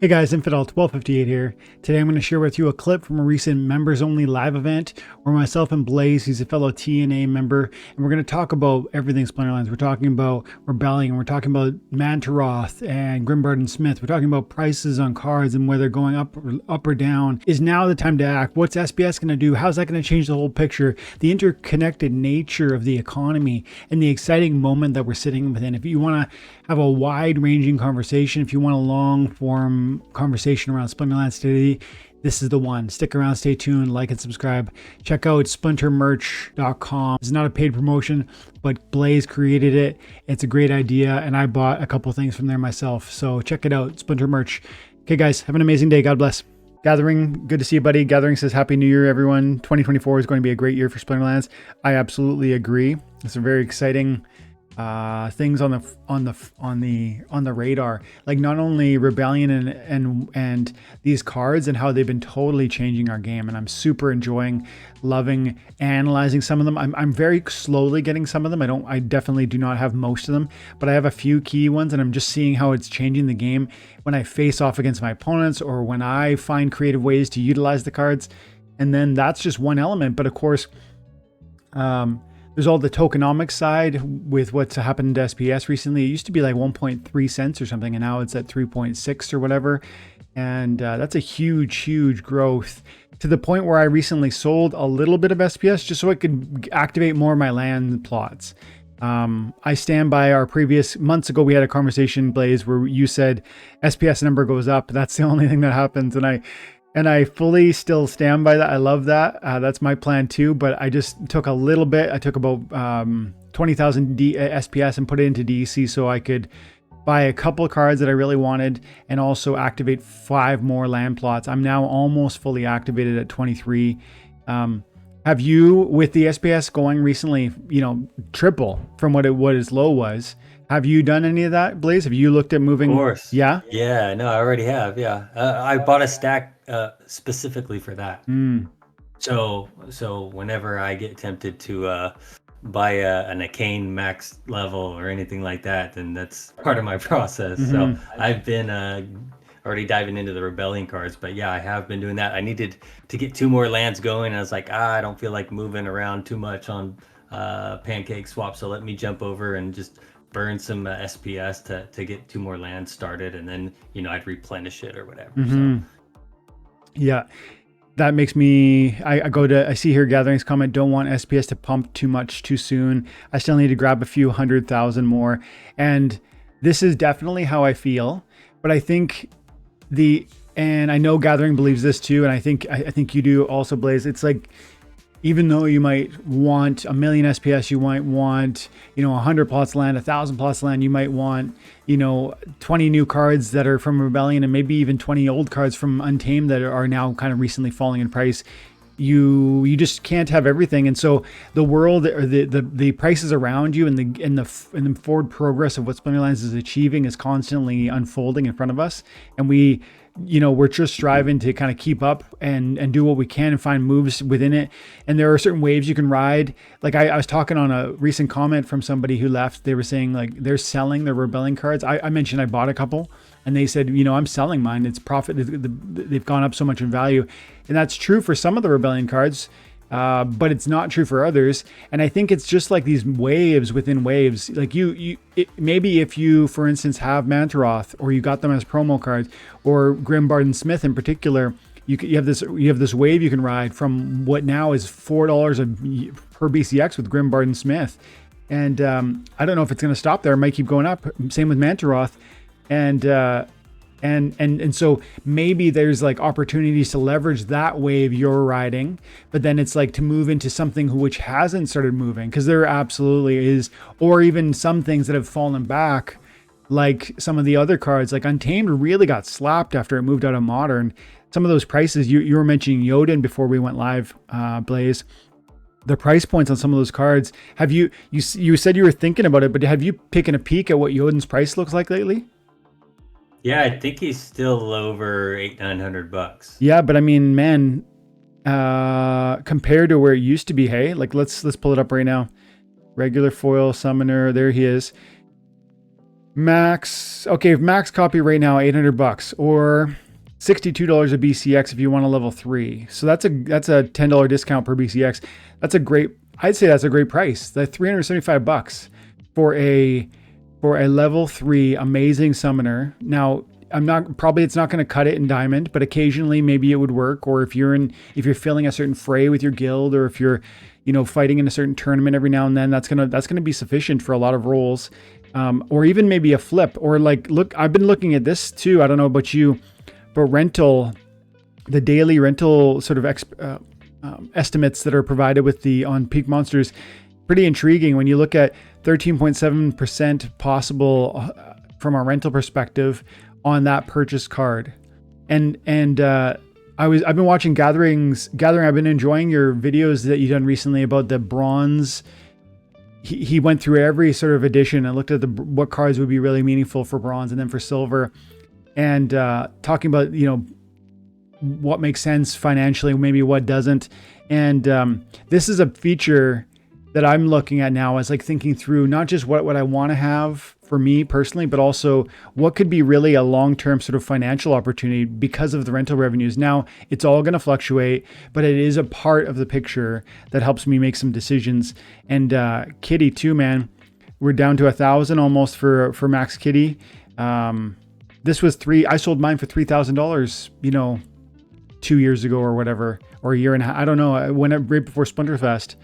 Hey guys, Infidel1258 here. Today I'm going to share with you a clip from a recent members only live event where myself and Blaze, he's a fellow TNA member, and we're going to talk about everything Splinterlands. We're talking about Rebellion, we're talking about Mantaroth and Grimbard and Smith. We're talking about prices on cards and whether going up or down. Is now the time to act? What's SPS going to do? How's that going to change the whole picture? The interconnected nature of the economy and the exciting moment that we're sitting within. If you want to have a wide-ranging conversation, if you want a long-form conversation around Splinterlands today, this is the one. Stick around, stay tuned, like and subscribe. Check out splintermerch.com. It's not a paid promotion, but Blaze created it. It's a great idea, and I bought a couple things from there myself. So check it out, Splinter Merch. Okay, guys, have an amazing day. God bless. Gathering, good to see you, buddy. Gathering says Happy New Year, everyone. 2024 is going to be a great year for Splinterlands. I absolutely agree. It's a very exciting things on the radar, like not only Rebellion and these cards and how they've been totally changing our game, and I'm super enjoying, loving, analyzing some of them. I'm very slowly getting some of them. I definitely do not have most of them, but I have a few key ones, and I'm just seeing how it's changing the game when I face off against my opponents or when I find creative ways to utilize the cards. And then that's just one element, but of course there's all the tokenomics side with what's happened to SPS recently. It used to be like 1.3 cents or something, and now it's at 3.6 or whatever. And that's a huge growth, to the point where I recently sold a little bit of SPS just so I could activate more of my land plots. I stand by our previous months ago. We had a conversation, Blaze, where you said SPS number goes up. That's the only thing that happens. And I fully still stand by that. I love that. That's my plan too. But I just took a little bit. I took about 20,000 SPS and put it into DC so I could buy a couple of cards that I really wanted and also activate 5 more land plots. I'm now almost fully activated at 23. Have you, with the SPS going recently, triple from what its low was? Have you done any of that, Blaze? Have you looked at moving? Of course. Yeah? Yeah, no, I already have. Yeah. I bought a stack specifically for that. So whenever I get tempted to buy an Arcane max level or anything like that, then that's part of my process. So I've been already diving into the Rebellion cards, but yeah, I have been doing that. I needed to get 2 more lands going, and I was like, I don't feel like moving around too much on pancake swap, so let me jump over and just burn some SPS to get 2 more lands started, and then I'd replenish it or whatever. So yeah, that makes me, I see here Gatherings comment, don't want SPS to pump too much too soon. I still need to grab a few 100,000 more. And this is definitely how I feel, but I think and I know Gathering believes this too, and I think you do also, Blaze. It's like, even though you might want 1 million SPS, you might want 100 plots land, 1,000 plots land, you might want 20 new cards that are from Rebellion, and maybe even 20 old cards from Untamed that are now kind of recently falling in price. You just can't have everything, and so the world, or the prices around you, and the forward progress of what Splinterlands is achieving is constantly unfolding in front of us, and we're just striving to kind of keep up and do what we can and find moves within it. And there are certain waves you can ride. Like I was talking on a recent comment from somebody who left. They were saying like they're selling their Rebellion cards. I mentioned I bought a couple, and they said, I'm selling mine. It's profit. They've gone up so much in value. And that's true for some of the Rebellion cards, but it's not true for others. And I think it's just like these waves within waves. Like maybe if you, for instance, have Mantaroth, or you got them as promo cards, or Grimbard and Smith in particular, you have this wave you can ride from what now is $4 per BCX with Grimbard and Smith. And I don't know if it's going to stop there. It might keep going up. Same with Mantaroth. And so maybe there's like opportunities to leverage that wave you're riding, but then it's like to move into something which hasn't started moving, because there absolutely is, or even some things that have fallen back, like some of the other cards, like Untamed really got slapped after it moved out of Modern. Some of those prices, you were mentioning Yodin before we went live, Blaze. The price points on some of those cards, you said you were thinking about it, but have you taken a peek at what Yodin's price looks like lately? yeah, I think he's still over $800-900. Yeah, but I mean, man, compared to where it used to be, hey, like let's pull it up right now. Regular foil summoner, there he is. max copy right now, $800 or $62 a BCX if you want a level 3. So that's a $10 discount per BCX. I'd say that's a great price. That's $375 for a level 3 amazing summoner. Now, it's not going to cut it in diamond, but occasionally maybe it would work. Or if you're filling a certain fray with your guild, or if you're, fighting in a certain tournament every now and then, that's going to be sufficient for a lot of roles. Or even maybe a flip, or look, I've been looking at this too. I don't know about you, but the daily rental sort of estimates that are provided on Peak Monsters, pretty intriguing when you look at 13.7% possible from a rental perspective on that purchase card. And I've been watching Gathering. I've been enjoying your videos that you've done recently about the bronze. He went through every sort of edition and looked at what cards would be really meaningful for bronze and then for silver, and talking about what makes sense financially, maybe what doesn't. And this is a feature that I'm looking at now as thinking through not just what I want to have for me personally, but also what could be really a long-term sort of financial opportunity because of the rental revenues. Now, it's all going to fluctuate, but it is a part of the picture that helps me make some decisions. And Kitty too, man, we're down to 1,000 almost for Max Kitty. This was I sold mine for $3,000, 2 years ago or whatever, or a year and a half. I don't know. I went up right before Splinterfest.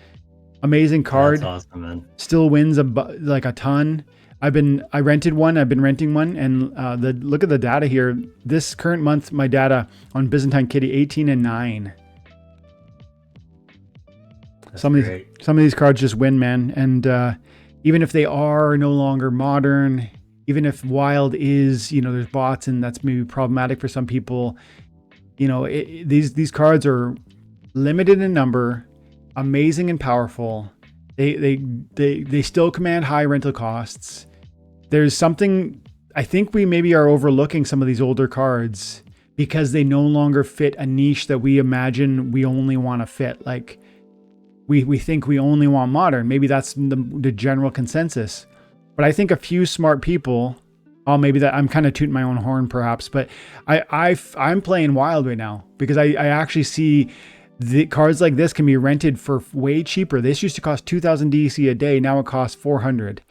Amazing card. That's awesome, man. Still wins a ton. I rented one. I've been renting one, and look at the data here. This current month, my data on Byzantine Kitty 18 and 9. Some of these cards just win, man. And even if they are no longer modern, even if wild is, there's bots and that's maybe problematic for some people. These cards are limited in number, amazing and powerful. They still command high rental costs. There's something, I think we maybe are overlooking some of these older cards because they no longer fit a niche that we imagine we only want to fit. Like we think we only want modern. Maybe that's the general consensus. But I think a few smart people, maybe that I'm kind of tooting my own horn perhaps, but I'm playing wild right now because I actually see the cards like this can be rented for way cheaper. This used to cost 2,000 DC a day. Now it costs 400.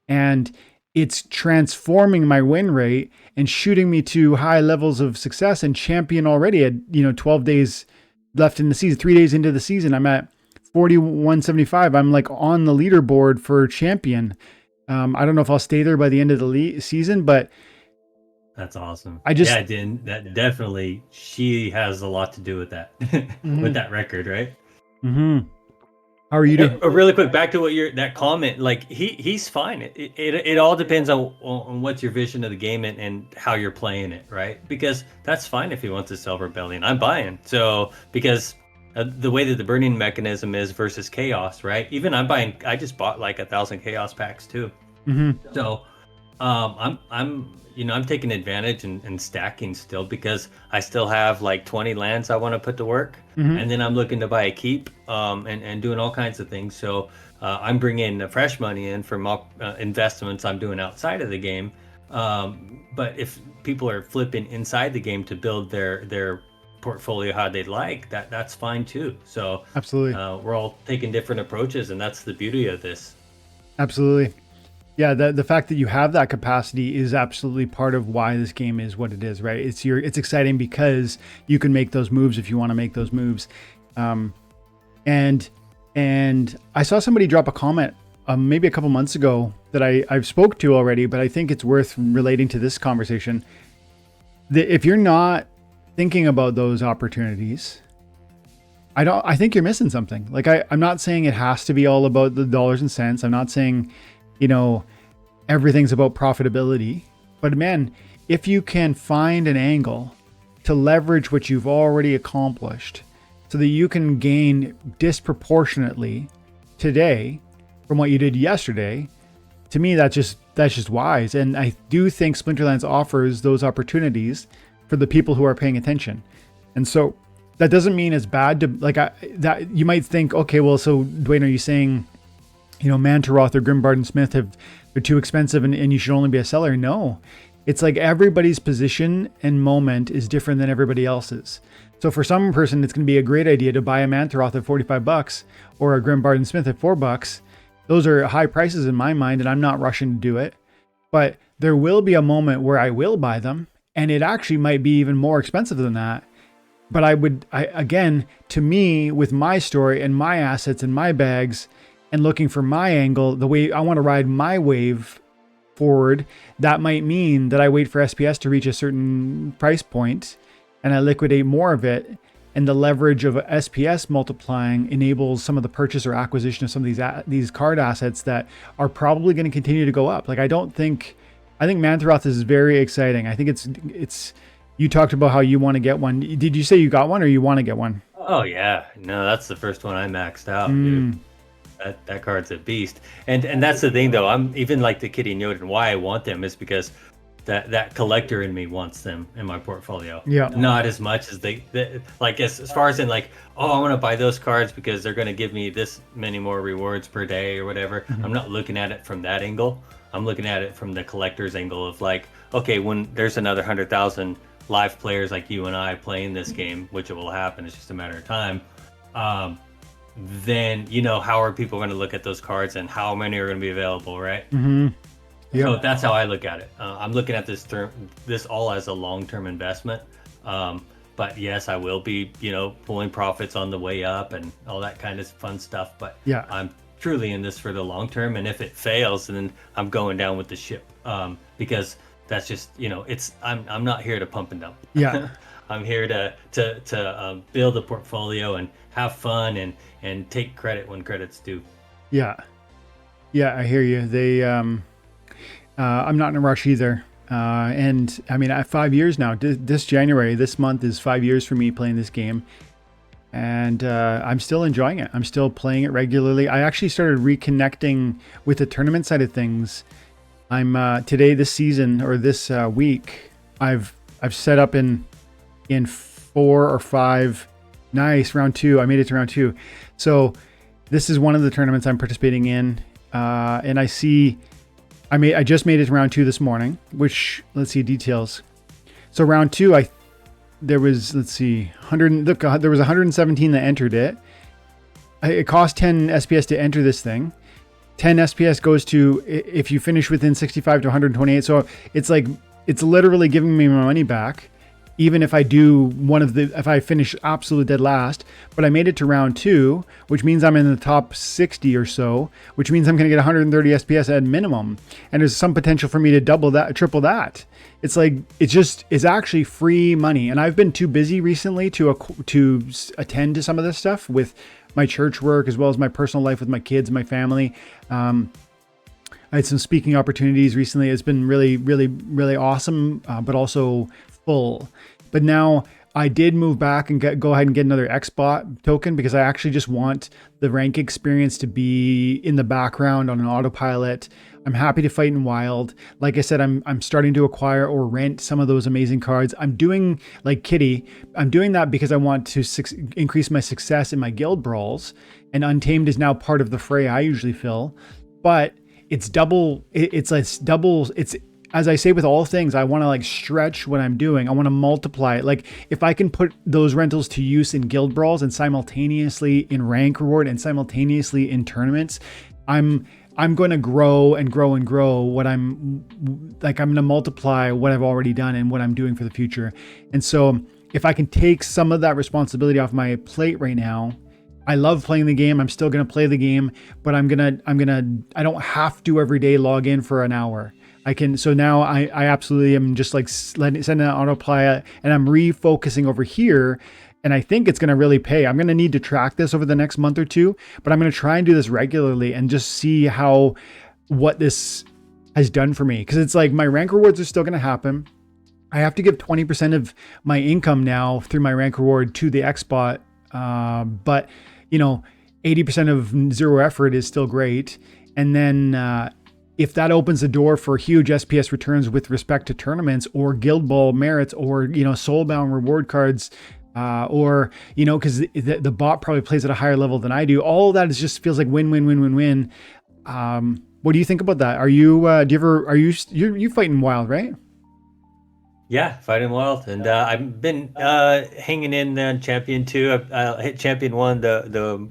And it's transforming my win rate and shooting me to high levels of success and champion already at, 12 days left in the season, 3 days into the season. I'm at 4175. I'm like on the leaderboard for champion. I don't know if I'll stay there by the end of the season, but that's awesome. That definitely, she has a lot to do with that, with that record, right? Mm-hmm. How are you doing? Really quick, back to that comment. Like he's fine. It all depends on what's your vision of the game and how you're playing it, right? Because that's fine if he wants to sell Rebellion. I'm buying. So because the way that the burning mechanism is versus chaos, right? Even I'm buying. I just bought like 1,000 chaos packs too. Mm-hmm. So I'm taking advantage and stacking still because I still have like 20 lands I want to put to work. Mm-hmm. And then I'm looking to buy a keep and doing all kinds of things. So I'm bringing the fresh money in from investments I'm doing outside of the game. But if people are flipping inside the game to build their portfolio how they'd like, that's fine too. So absolutely, we're all taking different approaches, and that's the beauty of this. Absolutely. Yeah, the fact that you have that capacity is absolutely part of why this game is what it is, right? It's exciting because you can make those moves if you want to make those moves. And I saw somebody drop a comment maybe a couple months ago that I've spoke to already, but I think it's worth relating to this conversation. If you're not thinking about those opportunities, I think you're missing something. Like I'm not saying it has to be all about the dollars and cents. I'm not saying everything's about profitability. But man, if you can find an angle to leverage what you've already accomplished so that you can gain disproportionately today from what you did yesterday, to me, that's just wise. And I do think Splinterlands offers those opportunities for the people who are paying attention. And so that doesn't mean it's bad to that you might think, okay, well, so Dwayne, are you saying Mantaroth or Grimbarden Smith they're too expensive and you should only be a seller. No, it's like everybody's position and moment is different than everybody else's. So for some person, it's going to be a great idea to buy a Mantaroth at $45 or a Grimbarden Smith at $4. Those are high prices in my mind, and I'm not rushing to do it. But there will be a moment where I will buy them, and it actually might be even more expensive than that. But again, to me, with my story and my assets and my bags and looking for my angle, the way I want to ride my wave forward, that might mean that I wait for SPS to reach a certain price point and I liquidate more of it. And the leverage of SPS multiplying enables some of the purchase or acquisition of some of these card assets that are probably going to continue to go up. Like I think Mantaroth is very exciting. I think it's. You talked about how you want to get one. Did you say you got one or you want to get one? Oh yeah, no, that's the first one I maxed out, dude. That card's a beast. And that's the thing though. I'm even like the Kitty noted, why I want them is because that collector in me wants them in my portfolio. Yeah. Not as much as they like as far as in like, oh, I want to buy those cards because they're going to give me this many more rewards per day or whatever. I'm not looking at it from that angle. I'm looking at it from the collector's angle of like, okay, when there's another 100,000 live players like you and I playing this game, which it will happen, it's just a matter of time, then how are people going to look at those cards and how many are going to be available, right? So that's how I look at it. I'm looking at this all as a long-term investment, but yes, I will be pulling profits on the way up and all that kind of fun stuff, but I'm truly in this for the long term, and if it fails, then I'm going down with the ship, because that's just I'm not here to pump and dump. I'm here to build a portfolio and have fun and take credit when credit's due. I hear you. I'm not in a rush either, and I mean I have 5 years now. This month is 5 years for me playing this game, and I'm still enjoying it. I'm still playing it regularly. I actually started reconnecting with the tournament side of things. I'm today, this season or this week, I've set up in 4 or 5. Nice, round 2. I made it to round 2. So this is one of the tournaments I'm participating in, and I just made it to round 2 this morning. Which, let's see, details. So round 2, there was 117 that entered it. It cost 10 SPS to enter this thing. 10 SPS goes to if you finish within 65 to 128. So it's like, it's literally giving me my money back, even if I do if I finish absolute dead last. But I made it to round 2, which means I'm in the top 60 or so, which means I'm going to get 130 SPS at minimum. And there's some potential for me to double that, triple that. It's like, it's actually free money. And I've been too busy recently to attend to some of this stuff with my church work, as well as my personal life with my kids and my family. I had some speaking opportunities recently. It's been really, really, really awesome, but also full. But now I did move back and go ahead and get another XBOT token because I actually just want the rank experience to be in the background on an autopilot. I'm happy to fight in wild. Like I said, I'm starting to acquire or rent some of those amazing cards. I'm doing like Kitty. I'm doing that because I want to increase my success in my guild brawls. And Untamed is now part of the fray I usually fill. But it's double. It's as I say with all things, I want to like stretch what I'm doing. I want to multiply it. Like if I can put those rentals to use in guild brawls and simultaneously in rank reward and simultaneously in tournaments, I'm going to grow and grow and grow what I'm going to multiply what I've already done and what I'm doing for the future. And so if I can take some of that responsibility off my plate right now, I love playing the game. I'm still going to play the game, but I don't have to every day log in for an hour. So now I absolutely am just like sending an autopilot and I'm refocusing over here. And I think it's going to really pay. I'm going to need to track this over the next month or two, but I'm going to try and do this regularly and just see what this has done for me. Because it's like my rank rewards are still going to happen. I have to give 20% of my income now through my rank reward to the XBOT. But 80% of zero effort is still great. And then if that opens the door for huge SPS returns with respect to tournaments or Guild Ball merits or, Soulbound reward cards, or, because the bot probably plays at a higher level than I do. All of that just feels like win, win, win, win, win. What do you think about that? Are you do you ever are you fighting wild, right? Yeah, fighting wild, and I've been hanging in on Champion 2. I hit Champion 1 the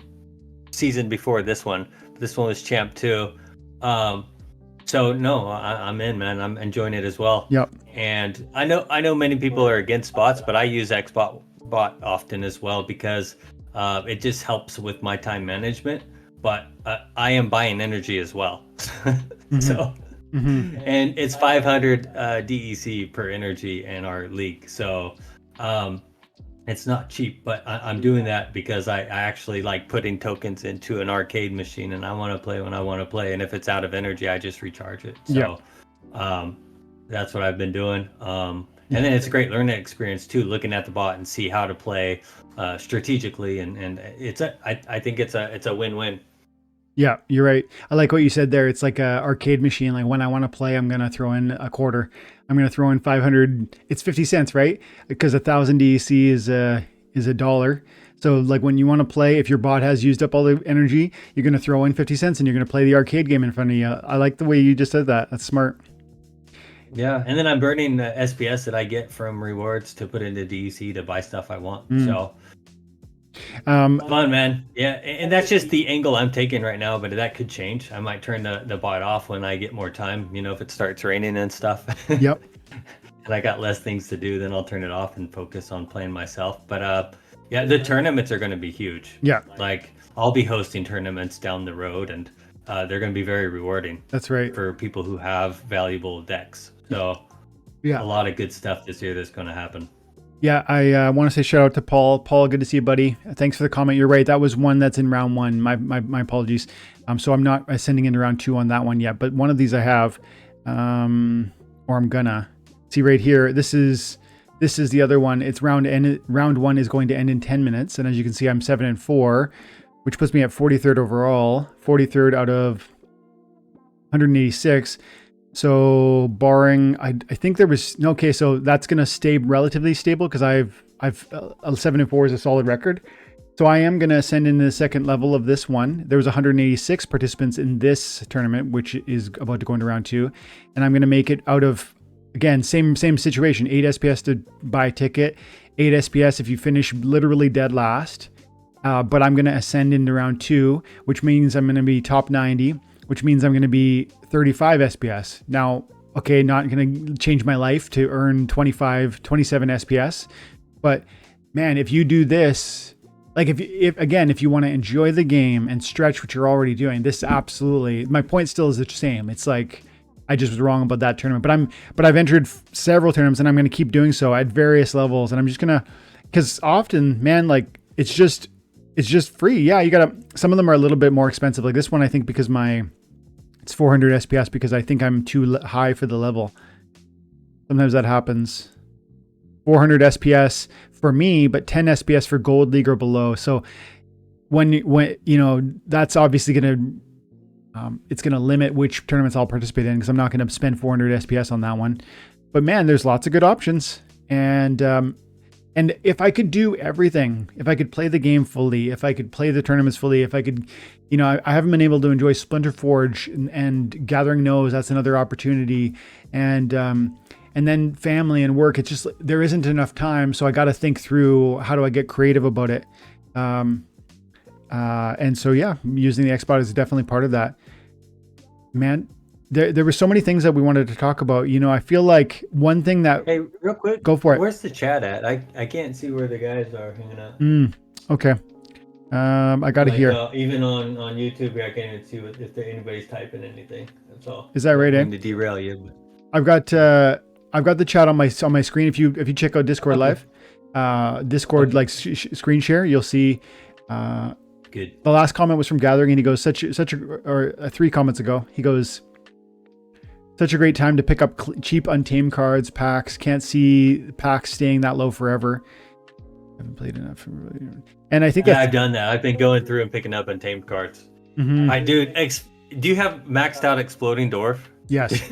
season before this one. This one was Champ 2. So no, I'm in, man. I'm enjoying it as well. Yep. And I know many people are against bots, but I use XBot often as well because it just helps with my time management. But I am buying energy as well, so. And it's 500 DEC per energy in our league, so it's not cheap, but I'm doing that because I actually like putting tokens into an arcade machine, and I want to play when I want to play, and if it's out of energy, I just recharge it. So that's what I've been doing, and then it's a great learning experience too, looking at the bot and see how to play strategically, and I think it's a win-win. Yeah, you're right. I like what you said there. It's like a arcade machine. Like when I want to play, I'm going to throw in a quarter. I'm going to throw in 500. It's 50 cents, right? Because 1,000 DEC is a dollar. So like when you want to play, if your bot has used up all the energy, you're going to throw in 50 cents and you're going to play the arcade game in front of you. I like the way you just said that. That's smart. Yeah, and then I'm burning the SPS that I get from rewards to put into DEC to buy stuff I want. So fun, man. Yeah, and that's just the angle I'm taking right now, but that could change. I might turn the bot off when I get more time, if it starts raining and stuff. Yep. And I got less things to do, then I'll turn it off and focus on playing myself. But yeah, the tournaments are going to be huge. Yeah. Like I'll be hosting tournaments down the road, and they're going to be very rewarding. That's right. For people who have valuable decks. So yeah, a lot of good stuff this year that's going to happen. Yeah, I want to say shout out to Paul. Paul, good to see you, buddy. Thanks for the comment. You're right. That was one that's in round 1. My apologies. So I'm not sending into round 2 on that one yet, but one of these I have, or I'm gonna see right here. This is the other one. It's round 1 is going to end in 10 minutes. And as you can see, I'm 7-4, which puts me at 43rd overall, 43rd out of 186. So barring, I think there was no, okay, so that's going to stay relatively stable because I've 7-4 is a solid record. So I am going to send in the second level of this one. There was 186 participants in this tournament, which is about to go into round 2. And I'm going to make it out of, again, same situation, 8 SPS to buy a ticket, 8 SPS if you finish literally dead last. But I'm going to ascend into round 2, which means I'm going to be top 90. Which means I'm going to be 35 SPS. Now, okay, not going to change my life to earn 27 SPS. But man, if you do this, like if you want to enjoy the game and stretch what you're already doing, this absolutely, my point still is the same. It's like, I just was wrong about that tournament, but I've entered several tournaments and I'm going to keep doing so at various levels. And I'm just going to, because often, man, like it's just free. Yeah, you gotta, some of them are a little bit more expensive. Like this one, I think because it's 400 SPS because I think I'm too high for the level. Sometimes that happens. 400 SPS for me, but 10 SPS for gold league or below. So when that's obviously it's gonna limit which tournaments I'll participate in because I'm not gonna spend 400 SPS on that one. But man, there's lots of good options. And if I could do everything, if I could play the game fully, if I could play the tournaments fully, if I could, I haven't been able to enjoy Splinter Forge and Gathering Nodes. That's another opportunity. And then family and work. It's just, there isn't enough time. So I got to think through how do I get creative about it. And so, yeah, using the XBOT is definitely part of that. Man, there were so many things that we wanted to talk about. I feel like one thing that... Hey, real quick. Go for it. Where's the chat at? I can't see where the guys are hanging out. Okay. I got it here. Even on YouTube, I can't even see if anybody's typing anything. That's all. Is that right, to derail you. I've got the chat on my screen. If you check out Discord Live, Discord like screen share, you'll see... Good. The last comment was from Gathering, and he goes, 3 comments ago, he goes... Such a great time to pick up cheap Untamed cards, packs. Can't see packs staying that low forever. Haven't played enough. And I think I've done that. I've been going through and picking up Untamed cards. I do. Do you have maxed out Exploding Dwarf? Yes.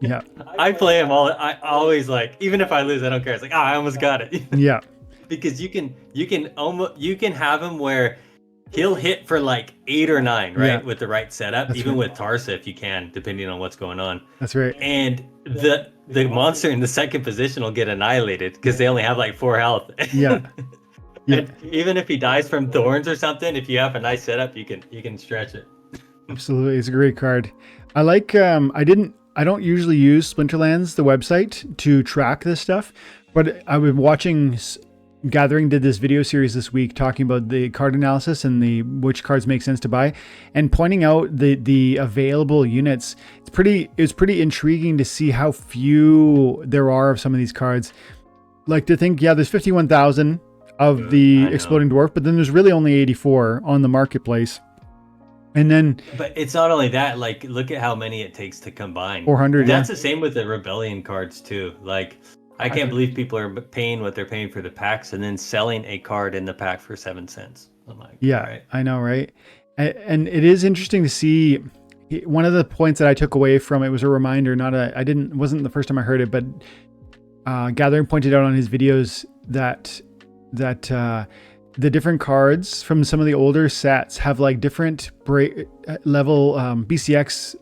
Yeah. I play them all. I always even if I lose, I don't care. It's like, I almost got it. Yeah. Because you can have them where he'll hit for like 8 or 9, right? Yeah. With the right setup, That's even right. with Tarsa if you can, depending on what's going on. That's right. And the monster in the second position will get annihilated because they only have like 4 health. Yeah. Yeah. And even if he dies from thorns or something, if you have a nice setup, you can stretch it. Absolutely. It's a great card. I like, I don't usually use Splinterlands, the website, to track this stuff, but I've been watching Gathering did this video series this week talking about the card analysis and which cards make sense to buy, and pointing out the available units. It's pretty intriguing to see how few there are of some of these cards. Like to think, yeah, there's 51,000 of the Exploding Dwarf, but then there's really only 84 on the marketplace. And then, but it's not only that. Like, look at how many it takes to combine. 400. That's the same with the Rebellion cards too. Like, I can't believe people are paying what they're paying for the packs and then selling a card in the pack for 7 cents. I'm like, yeah, right. I know, right? And it is interesting to see. One of the points that I took away from it was a reminder. Wasn't the first time I heard it, but Gathering pointed out on his videos that the different cards from some of the older sets have like different level BCX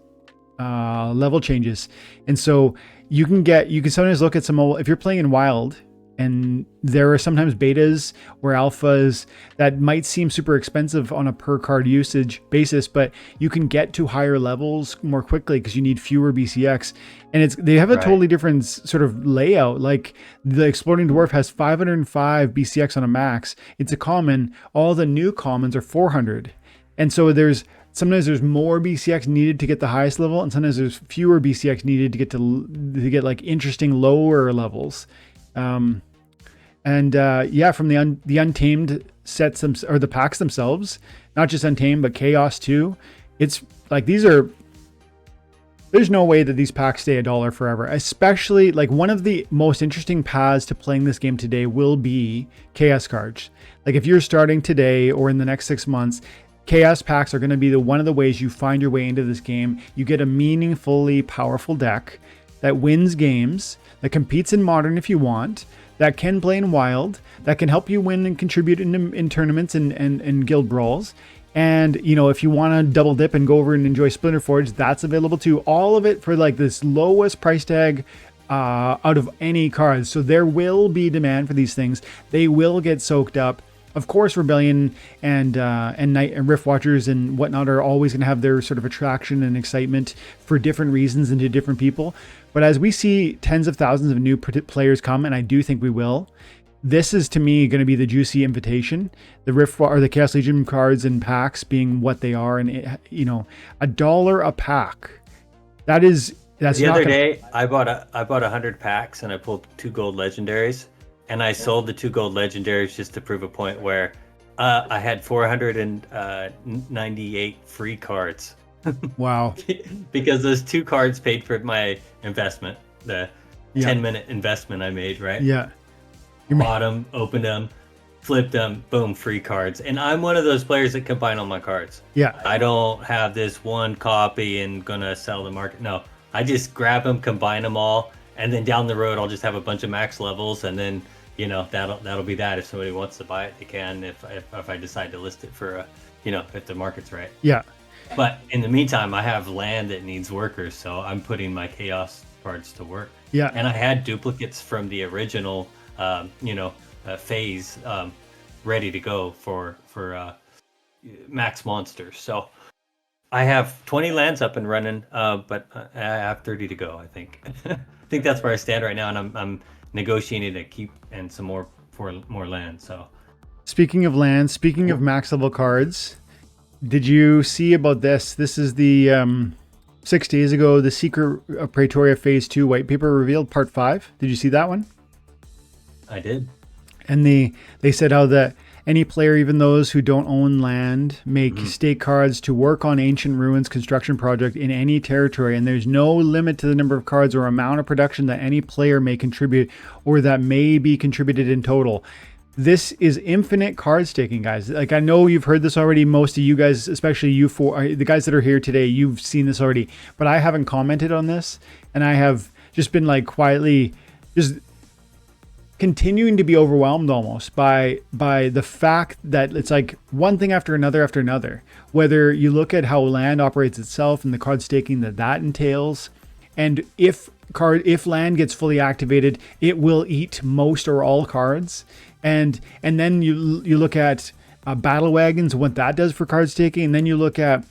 level changes, and so you can sometimes look at some old, if you're playing in Wild, and there are sometimes betas or alphas that might seem super expensive on a per card usage basis, but you can get to higher levels more quickly because you need fewer BCX, and they have a totally different sort of layout. Like the Exploding Dwarf has 505 BCX on a max. It's a common. All the new commons are 400, and so sometimes there's more BCX needed to get the highest level, and sometimes there's fewer BCX needed to get like interesting lower levels. From the Untamed sets or the packs themselves, not just Untamed but Chaos too. It's like there's no way that these packs stay $1 forever. Especially like one of the most interesting paths to playing this game today will be Chaos cards. Like if you're starting today or in the next 6 months, Chaos packs are going to be one of the ways you find your way into this game. You get a meaningfully powerful deck that wins games, that competes in Modern if you want, that can play in Wild, that can help you win and contribute in tournaments and guild brawls. And, if you want to double dip and go over and enjoy Splinter Forge, that's available too. All of it for like this lowest price tag out of any cards. So there will be demand for these things. They will get soaked up. Of course, Rebellion and Night and Rift Watchers and whatnot are always going to have their sort of attraction and excitement for different reasons and to different people. But as we see tens of thousands of new players come, and I do think we will, this is to me going to be the juicy invitation. The Rift or the Chaos Legion cards and packs being what they are, and $1 a pack. That's the other day I bought 100 packs and I pulled 2 gold legendaries. And I sold the 2 gold legendaries just to prove a point where I had 498 free cards. Wow. Because those 2 cards paid for my investment, the 10-minute investment I made, right? Yeah. Bought them, opened them, flipped them, boom, free cards. And I'm one of those players that combine all my cards. Yeah. I don't have this one copy and gonna sell the market. No, I just grab them, combine them all. And then down the road, I'll just have a bunch of max levels, and then that'll be that. If somebody wants to buy it, they can. If I decide to list it for if the market's right. Yeah. But in the meantime, I have land that needs workers, so I'm putting my Chaos cards to work. Yeah. And I had duplicates from the original, phase, ready to go for max monsters. So I have 20 lands up and running, but I have 30 to go. I think. I think that's where I stand right now, and I'm negotiating to keep and some more for more land. So, speaking of max level cards, did you see about this? This is the 6 days ago, the Secret of Praetoria Phase 2 white paper revealed, Part 5. Did you see that one? I did. And they said how that any player, even those who don't own land, make stake cards to work on Ancient Ruins construction project in any territory, and there's no limit to the number of cards or amount of production that any player may contribute or that may be contributed in total. This is infinite card staking, guys. Like, I know you've heard this already. Most of you guys, especially you the guys that are here today, you've seen this already, but I haven't commented on this, and I have just been like quietly just continuing to be overwhelmed almost by the fact that it's like one thing after another. Whether you look at how land operates itself and the card staking that entails, and if land gets fully activated, it will eat most or all cards, and then you look at battle wagons, what that does for card staking, and then you look at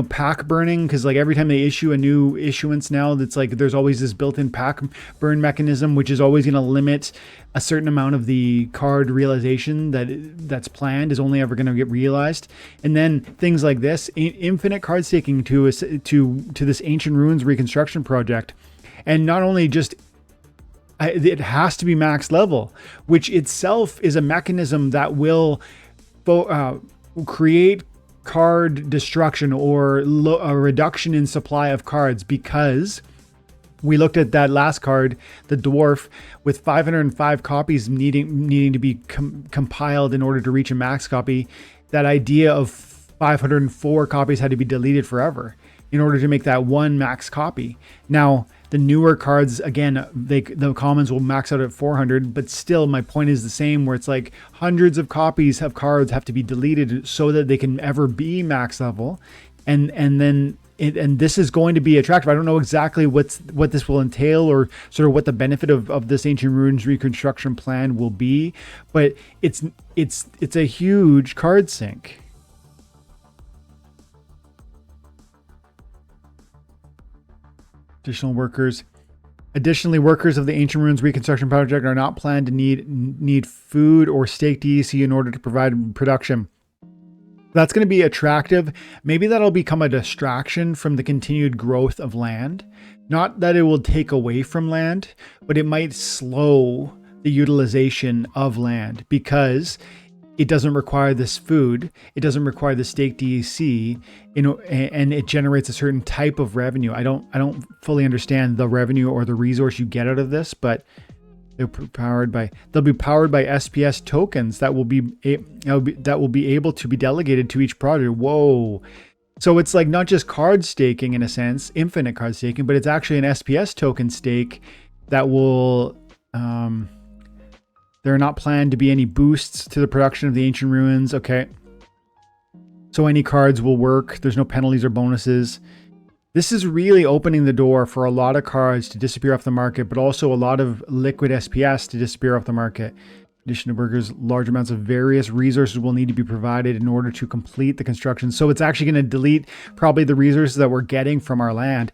pack burning, because like every time they issue a new issuance now, that's like there's always this built-in pack burn mechanism, which is always going to limit a certain amount of the card realization that's planned is only ever going to get realized. And then things like this infinite card staking to this Ancient Ruins reconstruction project, and not only just it has to be max level, which itself is a mechanism that will create card destruction or a reduction in supply of cards, because we looked at that last card, the dwarf, with 505 copies needing to be compiled in order to reach a max copy. That idea of 504 copies had to be deleted forever in order to make that one max copy. Now, the newer cards, again, the commons will max out at 400, but still my point is the same, where it's like hundreds of copies of cards have to be deleted so that they can ever be max level. And this is going to be attractive. I don't know exactly what this will entail, or sort of what the benefit of this Ancient Ruins reconstruction plan will be, but it's a huge card sink. Additionally, workers of the Ancient Ruins reconstruction project are not planned to need food or stake DEC in order to provide production. That's going to be attractive. Maybe that'll become a distraction from the continued growth of land. Not that it will take away from land, but it might slow the utilization of land, because it doesn't require this food, it doesn't require the stake DEC, and it generates a certain type of revenue. I don't fully understand the revenue or the resource you get out of this, but they'll be powered by SPS tokens that will be able to be delegated to each project. Whoa. So it's like not just card staking in a sense, infinite card staking, but it's actually an SPS token stake that will there are not planned to be any boosts to the production of the Ancient Ruins. Okay. So any cards will work. There's no penalties or bonuses. This is really opening the door for a lot of cards to disappear off the market, but also a lot of liquid SPS to disappear off the market. In addition to workers, large amounts of various resources will need to be provided in order to complete the construction. So it's actually going to delete probably the resources that we're getting from our land.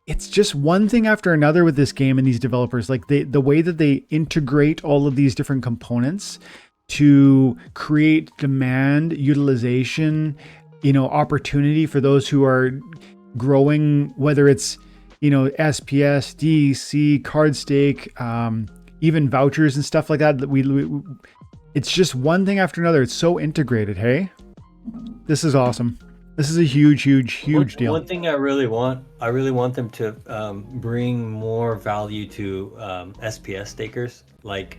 It's just one thing after another with this game and these developers. Like the way that they integrate all of these different components to create demand, utilization, opportunity for those who are growing, whether it's, SPS, DEC, card stake, even vouchers and stuff like that. It's just one thing after another. It's so integrated. Hey, this is awesome. This is a huge deal. One thing I really want them to bring more value to SPS stakers, like,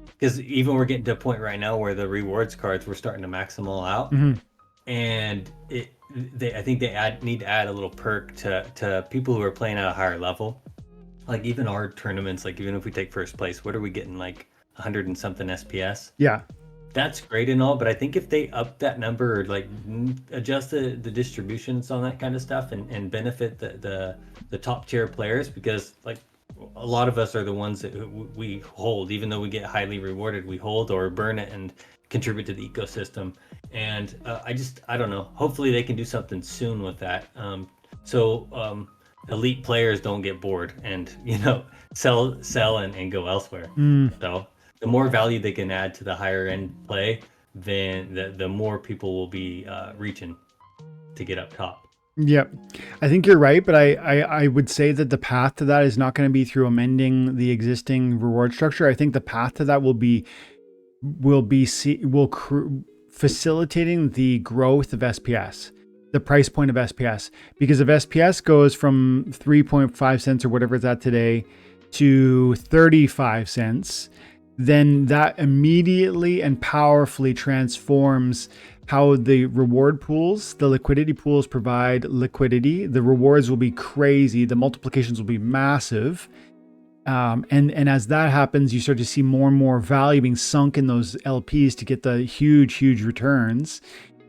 because even we're getting to a point right now where the rewards cards, we're starting to max them all out, and I think they need to add a little perk to people who are playing at a higher level. Like even our tournaments, like even if we take first place, what are we getting, like 100 and something SPS? Yeah. That's great and all, but I think if they up that number, or like adjust the distributions on that kind of stuff, and benefit the top tier players, because like a lot of us are the ones that we hold, even though we get highly rewarded, we hold or burn it and contribute to the ecosystem. And I don't know. Hopefully they can do something soon with that, so elite players don't get bored and sell and go elsewhere. So the more value they can add to the higher end play, then the more people will be reaching to get up top. Yep. I think you're right, but I would say that the path to that is not going to be through amending the existing reward structure. I think the path to that will be facilitating the growth of SPS, the price point of SPS, because if SPS goes from 3.5 cents or whatever it's at today to 35 cents, then that immediately and powerfully transforms how the reward pools, the liquidity pools provide liquidity. The rewards will be crazy. The multiplications will be massive. And as that happens, you start to see more and more value being sunk in those LPs to get the huge returns.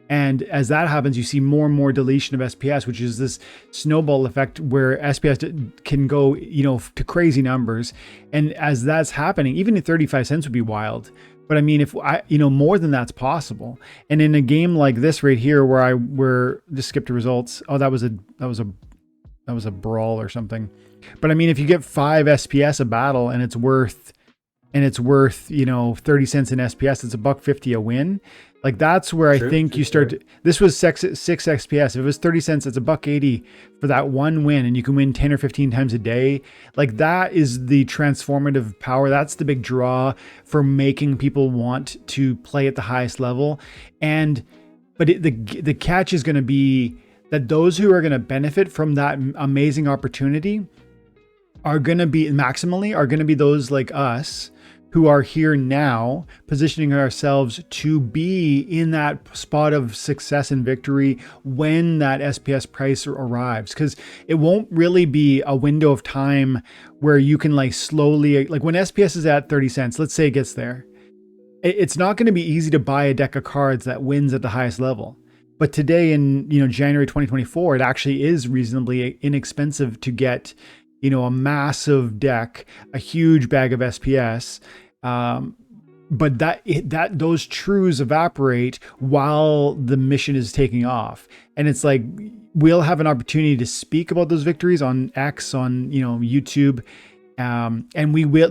And as that happens, you see more and more deletion of SPS, which is this snowball effect where SPS can go, to crazy numbers. And as that's happening, even at 35 cents would be wild. But I mean, if more than that's possible. And in a game like this right here, where just skip to results. Oh, that was a brawl or something. But I mean, if you get 5 SPS a battle and it's worth 30 cents in SPS, it's $1.50 a win. Like that's where I think you start to, this was 6 SPS. If it was 30 cents, it's $1.80 for that one win, and you can win 10 or 15 times a day. Like that is the transformative power. That's the big draw for making people want to play at the highest level. But the catch is going to be that those who are going to benefit from that amazing opportunity are going to be those like us who are here now, positioning ourselves to be in that spot of success and victory when that SPS price arrives. Because it won't really be a window of time where you can like slowly, like when SPS is at 30 cents, let's say it gets there, it's not going to be easy to buy a deck of cards that wins at the highest level. But today in January 2024, it actually is reasonably inexpensive to get a massive deck, a huge bag of SPS. But those truths evaporate while the mission is taking off. And it's like, we'll have an opportunity to speak about those victories on X, on, YouTube. And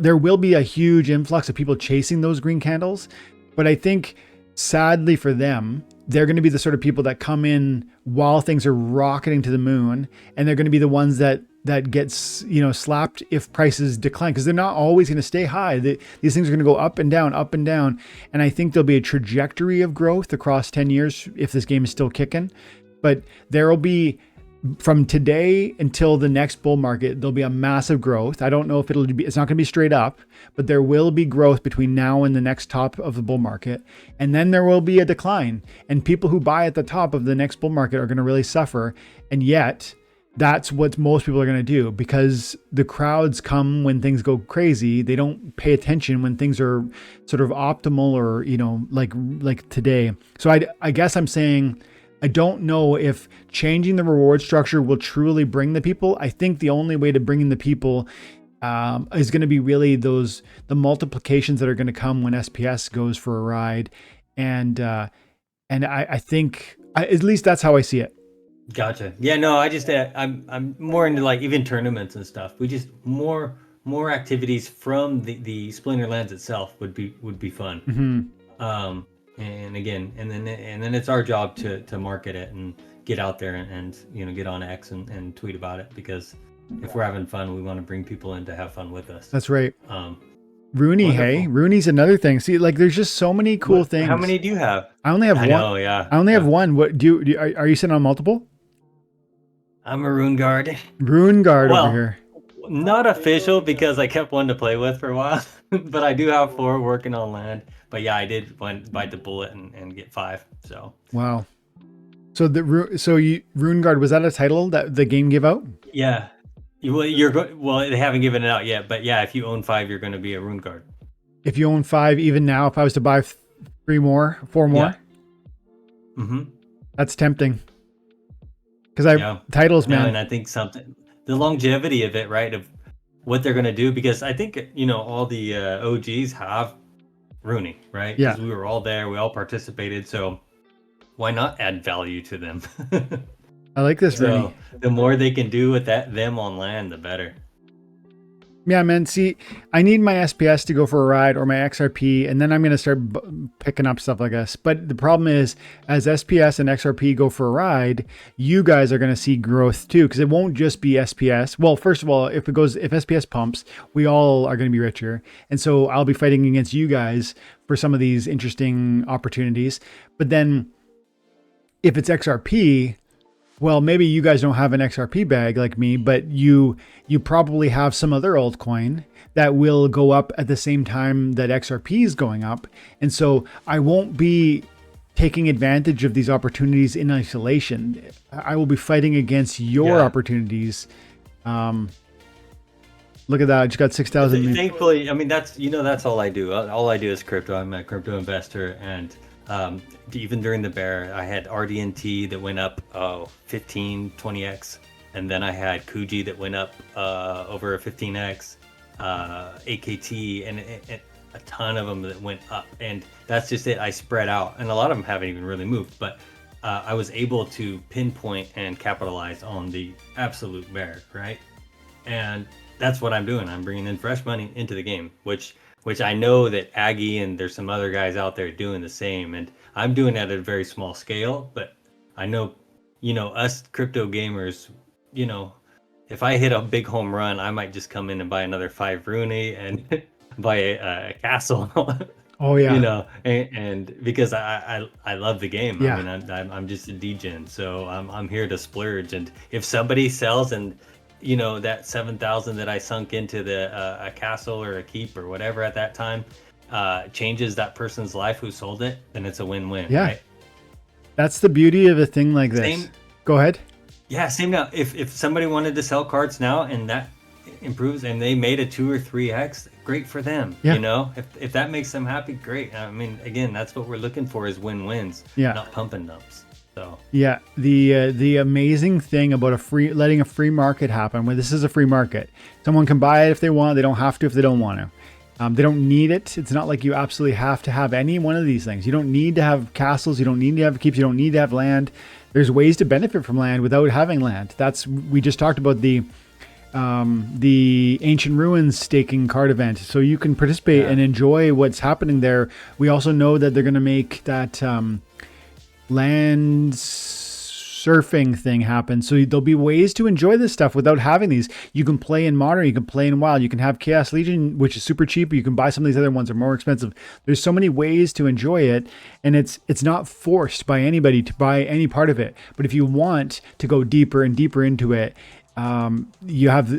there will be a huge influx of people chasing those green candles. But I think sadly for them, they're going to be the sort of people that come in while things are rocketing to the moon. And they're going to be the ones that gets, slapped if prices decline, because they're not always going to stay high. These things are going to go up and down, up and down. And I think there'll be a trajectory of growth across 10 years if this game is still kicking. But there will be, from today until the next bull market, there'll be a massive growth. I don't know if it's not going to be straight up, but there will be growth between now and the next top of the bull market. And then there will be a decline. And people who buy at the top of the next bull market are going to really suffer. And yet, that's what most people are going to do, because the crowds come when things go crazy. They don't pay attention when things are sort of optimal or, like today. So I guess I'm saying, I don't know if changing the reward structure will truly bring the people. I think the only way to bring in the people is going to be really the multiplications that are going to come when SPS goes for a ride. And I think, at least that's how I see it. Gotcha. Yeah, no, I just I'm more into like even tournaments and stuff. We just more activities from the Splinterlands itself would be fun. Mm-hmm. And again, and then it's our job to market it and get out there and get on X and tweet about it, because if we're having fun, we want to bring people in to have fun with us. That's right. Rooney, wonderful. Hey, Rooney's another thing. See, like there's just so many cool things. How many do you have? I only have one. Know, yeah. I only have one. What are you sitting on multiple? I'm a Rune Guard. Rune Guard over here. Not official, because I kept one to play with for a while, but I do have 4 working on land. But yeah, I did bite the bullet and get 5. So wow. So Rune Guard, was that a title that the game gave out? Yeah. Well, they haven't given it out yet, but yeah, if you own 5, you're going to be a Rune Guard. If you own 5, even now, if I was to buy 4 more, yeah. That's tempting. Because titles, man. And I think the longevity of it, right, of what they're going to do, because I think, all the OGs have Rooney, right? Yeah. Because we were all there, we all participated, so why not add value to them? I like this, so Rooney. The more they can do with them on land, the better. Yeah, man. See, I need my SPS to go for a ride or my XRP, and then I'm going to start picking up stuff like this. But the problem is, as SPS and XRP go for a ride, you guys are going to see growth too, because it won't just be SPS. Well, first of all, if SPS pumps, we all are going to be richer. And so I'll be fighting against you guys for some of these interesting opportunities. But then if it's XRP, well, maybe you guys don't have an XRP bag like me, but you probably have some other altcoin that will go up at the same time that XRP is going up. And so I won't be taking advantage of these opportunities in isolation. I will be fighting against your opportunities. Look at that. I just got 6,000. Thankfully, I mean, that's all I do. All I do is crypto. I'm a crypto investor, and even during the bear, I had RDNT that went up 15, 20x, and then I had Kuji that went up over 15x, AKT, and a ton of them that went up, and that's just it. I spread out, and a lot of them haven't even really moved, but I was able to pinpoint and capitalize on the absolute bear, right? And that's what I'm doing. I'm bringing in fresh money into the game, which I know that Aggie and there's some other guys out there doing the same. And I'm doing it at a very small scale, but I know, us crypto gamers, if I hit a big home run, I might just come in and buy another 5 Rooney and buy a castle. Oh yeah. And because I love the game. Yeah. I mean, I'm just a degen, so I'm here to splurge. And if somebody sells and that 7,000 that I sunk into a castle or a keep or whatever at that time changes that person's life who sold it, then it's a win-win. Yeah. Right? That's the beauty of a thing like this. Go ahead. Yeah, same now. If somebody wanted to sell cards now and that improves and they made a 2 or 3x, great for them. Yeah. If that makes them happy, great. I mean, again, that's what we're looking for is win-wins, not pump and dumps. So yeah, the amazing thing about letting a free market happen, where this is a free market, someone can buy it if they want. They don't have to if they don't want to. They don't need it. It's not like you absolutely have to have any one of these things. You don't need to have castles. You don't need to have keeps. You don't need to have land. There's ways to benefit from land without having land. We just talked about the Ancient Ruins staking card event, so you can participate and enjoy what's happening there. We also know that they're going to make that land surfing thing happen, so there'll be ways to enjoy this stuff without having these. You can play in Modern, you can play in Wild, you can have Chaos Legion, which is super cheap. You can buy some of these other ones that are more expensive. There's so many ways to enjoy it, and it's not forced by anybody to buy any part of it. But if you want to go deeper and deeper into it, you have,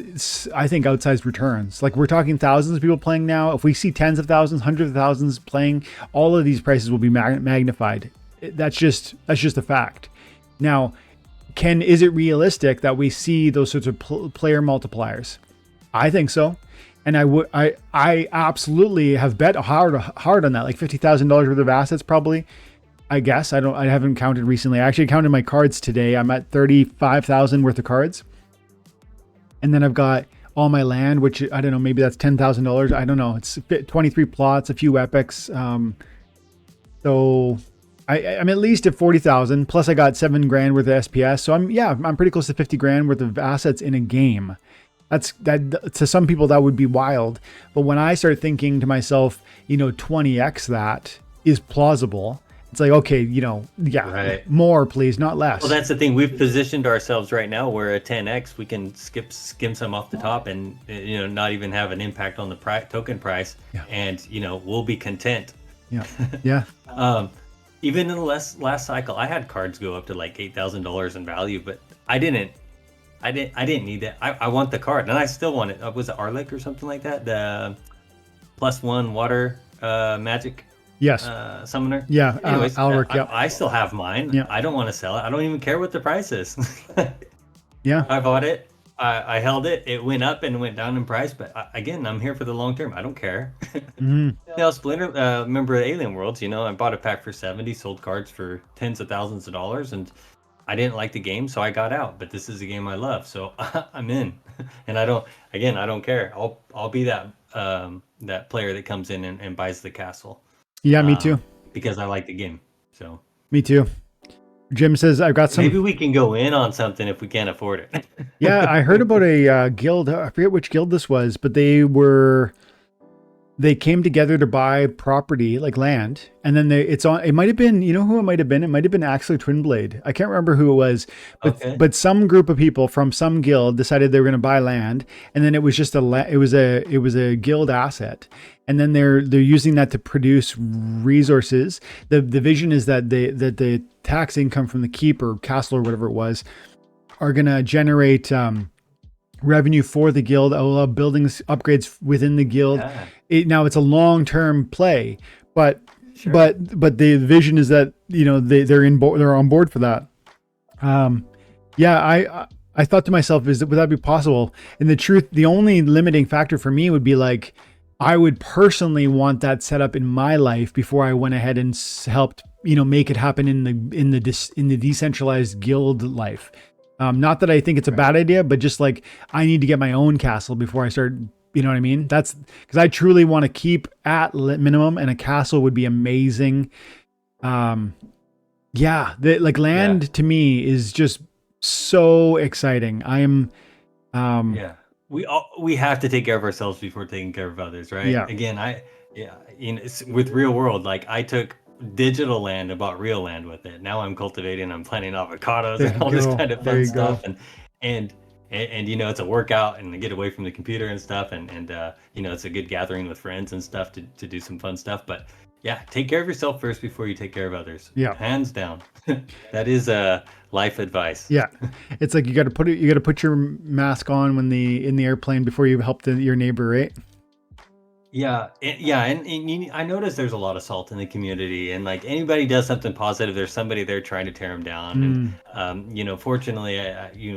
I think, outsized returns. Like, we're talking thousands of people playing now. If we see tens of thousands, hundreds of thousands playing, all of these prices will be magnified. That's just a fact. Now, is it realistic that we see those sorts of player multipliers? I think so, and I absolutely have bet hard on that, like $50,000 worth of assets probably. I guess I haven't counted recently. I actually counted my cards today. I'm at 35,000 worth of cards, and then I've got all my land, which I don't know, maybe that's $10,000. I don't know. It's 23 plots, a few epics. So I'm at least at 40,000, plus I got $7,000 worth of SPS. So I'm pretty close to 50 grand worth of assets in a game. That to some people that would be wild. But when I start thinking to myself, 20x that is plausible. It's like, okay, right. More please, not less. Well, that's the thing. We've positioned ourselves right now where a 10x, we can skim some off the top and, not even have an impact on the token price. Yeah. And, we'll be content. Yeah. Yeah. Even in the last cycle, I had cards go up to like $8,000 in value, but I didn't need that. I want the card, and I still want it. Was it Arlic or something like that? The +1 water magic. Yes. Summoner. Yeah. Anyways, Alric, yeah. I still have mine. Yeah. I don't want to sell it. I don't even care what the price is. Yeah. I bought it. I held it. It went up and went down in price, but again, I'm here for the long term. I don't care. Mm-hmm. Now, remember Alien Worlds? I bought a pack for 70, sold cards for tens of thousands of dollars, and I didn't like the game, so I got out. But this is a game I love, so I'm in. And I don't care. I'll be that player that comes in and buys the castle. Yeah, me too. Because I like the game. So. Me too. Jim says, I've got some. Maybe we can go in on something if we can't afford it. Yeah, I heard about a guild. I forget which guild this was, but they came together to buy property, like land, and then it might have been, who it might have been? It might have been actually Twinblade. I can't remember who it was, but some group of people from some guild decided they were going to buy land, and then it was just it was a guild asset, and then they're using that to produce resources. The vision is that the tax income from the keep or castle or whatever it was are going to generate revenue for the guild, allow buildings upgrades within the guild. Yeah. Now it's a long-term play, but sure. but the vision is that they're on board for that. Yeah, I thought to myself, would that be possible? And the truth, the only limiting factor for me would be like, I would personally want that set up in my life before I went ahead and helped, make it happen in the decentralized guild life. Not that I think it's a bad idea, but just like I need to get my own castle before I start. You know what I mean? That's because I truly want to keep at minimum, and a castle would be amazing. Land to me is just so exciting. I am. We have to take care of ourselves before taking care of others, right? Yeah. Again, it's with real world, like I took digital land and bought real land with it. Now I'm cultivating, I'm planting avocados and all this kind of fun stuff. And it's a workout and to get away from the computer and stuff. And it's a good gathering with friends and stuff to do some fun stuff. But yeah, take care of yourself first before you take care of others. Yeah. Hands down. That is life advice. Yeah. It's like you got to put your mask on in the airplane before you help your neighbor, right? Yeah, and I noticed there's a lot of salt in the community, and like anybody does something positive, there's somebody there trying to tear them down. And fortunately,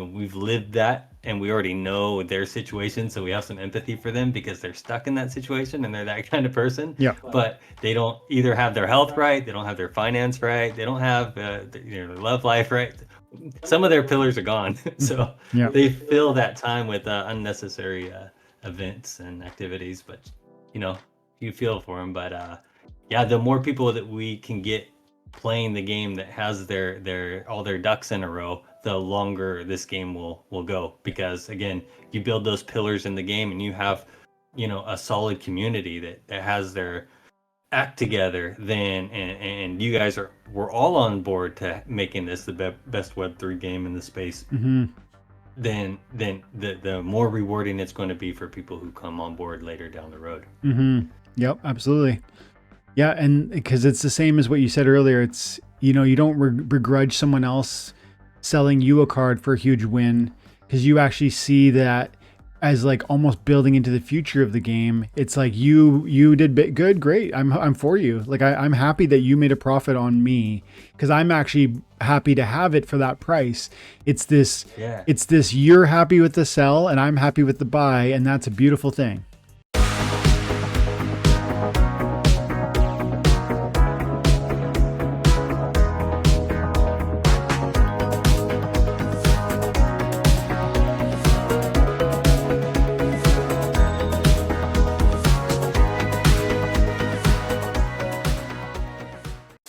we've lived that, and we already know their situation, so we have some empathy for them because they're stuck in that situation and they're that kind of person. Yeah. But they don't either have their health right, they don't have their finance right, they don't have their love life right. Some of their pillars are gone, so they fill that time with unnecessary events and activities, but. You feel for them, but the more people that we can get playing the game that has their all their ducks in a row, the longer this game will go. Because again, you build those pillars in the game, and you have a solid community that has their act together. Then and you guys we're all on board to making this the best Web3 game in the space. Mm-hmm. Then the more rewarding it's going to be for people who come on board later down the road. Mm-hmm. Yep, absolutely. Yeah, and because it's the same as what you said earlier, it's you don't begrudge someone else selling you a card for a huge win, because you actually see that as like almost building into the future of the game. It's like you did good, great. I'm for you. Like I'm happy that you made a profit on me, because I'm actually happy to have it for that price. It's this you're happy with the sell and I'm happy with the buy, and that's a beautiful thing.